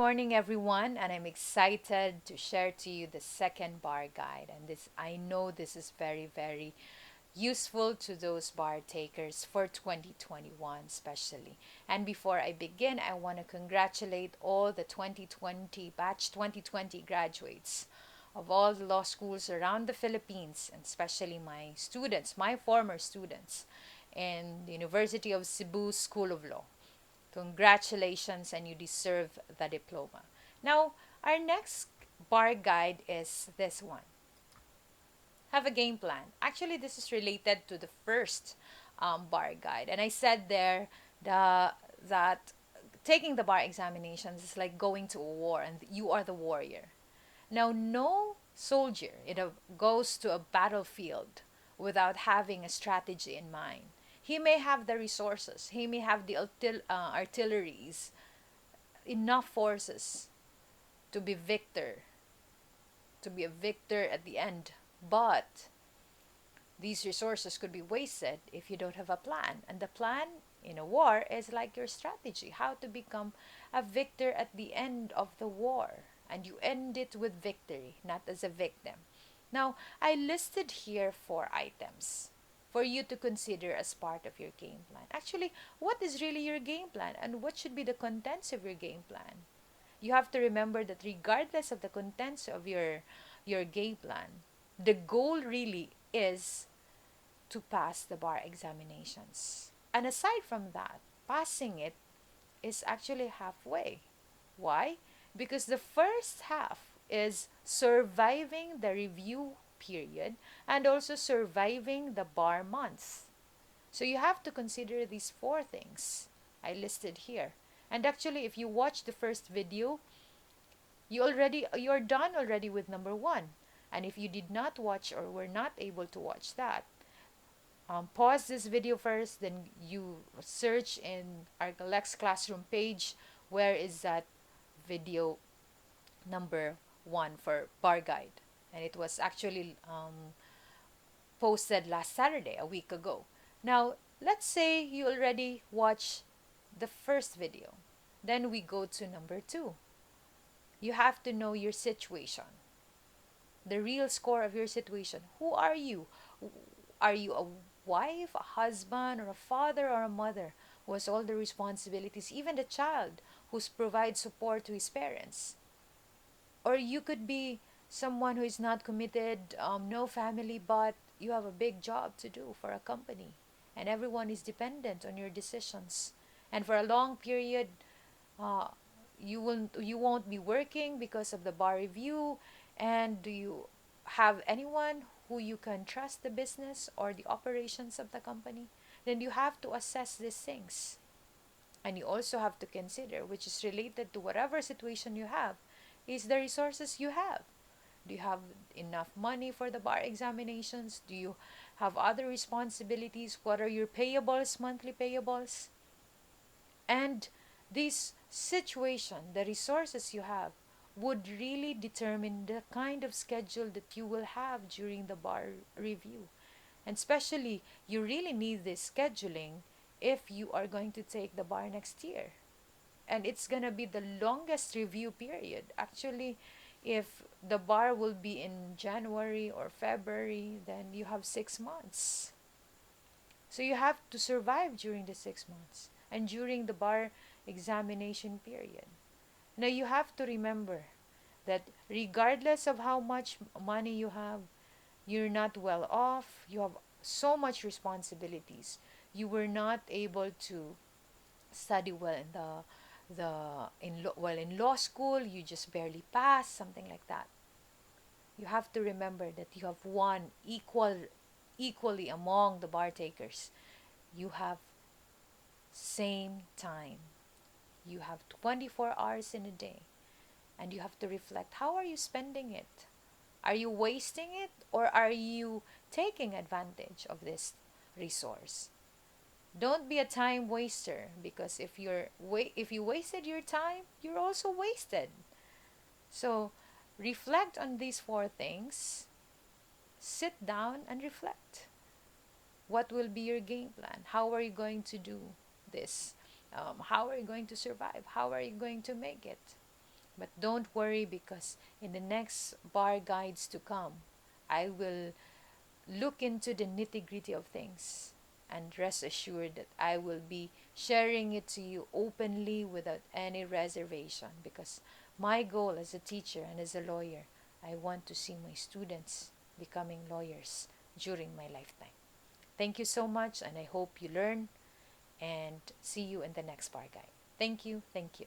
Morning everyone, and I'm excited to share to you the second bar guide. And this I know this is very useful to those bar takers for 2021 especially. And before I begin, I want to congratulate all the 2020 batch 2020 graduates of all the law schools around the Philippines, and especially my students, my former students in the University of Cebu School of Law. Congratulations, and you deserve the diploma. Now, our next bar guide is this one. Have a game plan. Actually, this is related to the first bar guide. And I said there that taking the bar examinations is like going to a war and you are the warrior. Now, no soldier goes to a battlefield without having a strategy in mind. He may have the resources, he may have the artilleries, enough forces to be to be a victor at the end. But these resources could be wasted if you don't have a plan. And the plan in a war is like your strategy, how to become a victor at the end of the war. And you end it with victory, not as a victim. Now, I listed here 4 items for you to consider as part of your game plan. Actually, what is really your game plan and what should be the contents of your game plan? You have to remember that regardless of the contents of your game plan, the goal really is to pass the bar examinations. And aside from that, passing it is actually halfway. Why? Because the first half is surviving the review period and also surviving the bar months. So you have to consider these 4 things I listed here. And actually, if you watch the first video, you're done already with number 1. And if you did not watch or were not able to watch that, pause this video first, then you search in our LexClassroom page where is that video number 1 for bar guide. And it was actually posted last Saturday, a week ago. Now, let's say you already watched the first video. Then we go to number 2. You have to know your situation, the real score of your situation. Who are you? Are you a wife, a husband, or a father or a mother who has all the responsibilities, even the child who provides support to his parents? Or you could be someone who is not committed, no family, but you have a big job to do for a company, and everyone is dependent on your decisions. And for a long period, uh, you won't be working because of the bar review. And do you have anyone who you can trust the business or the operations of the company? Then you have to assess these things. And you also have to consider, which is related to whatever situation you have, is the resources you have. Do you have enough money for the bar examinations? Do you have other responsibilities? What are your payables, monthly payables? And this situation, the resources you have, would really determine the kind of schedule that you will have during the bar review. And especially, you really need this scheduling if you are going to take the bar next year. And it's going to be the longest review period. Actually, if the bar will be in January or February, then you have 6 months. So you have to survive during the 6 months and during the bar examination period. Now you have to remember that regardless of how much money you have, you're not well off, you have so much responsibilities. You were not able to study well in in law school, you just barely passed, something like that. You have to remember that you have won equally among the bar takers. You have same time. You have 24 hours in a day, and you have to reflect, how are you spending it? Are you wasting it, or are you taking advantage of this resource? Don't be a time waster, because if you wasted your time, you're also wasted. So reflect on these 4 things. Sit down and reflect. What will be your game plan? How are you going to do this? How are you going to survive? How are you going to make it? But don't worry, because in the next bar guides to come, I will look into the nitty gritty of things. And rest assured that I will be sharing it to you openly without any reservation, because my goal as a teacher and as a lawyer, I want to see my students becoming lawyers during my lifetime. Thank you so much, and I hope you learn, and see you in the next bar guide. Thank you. Thank you.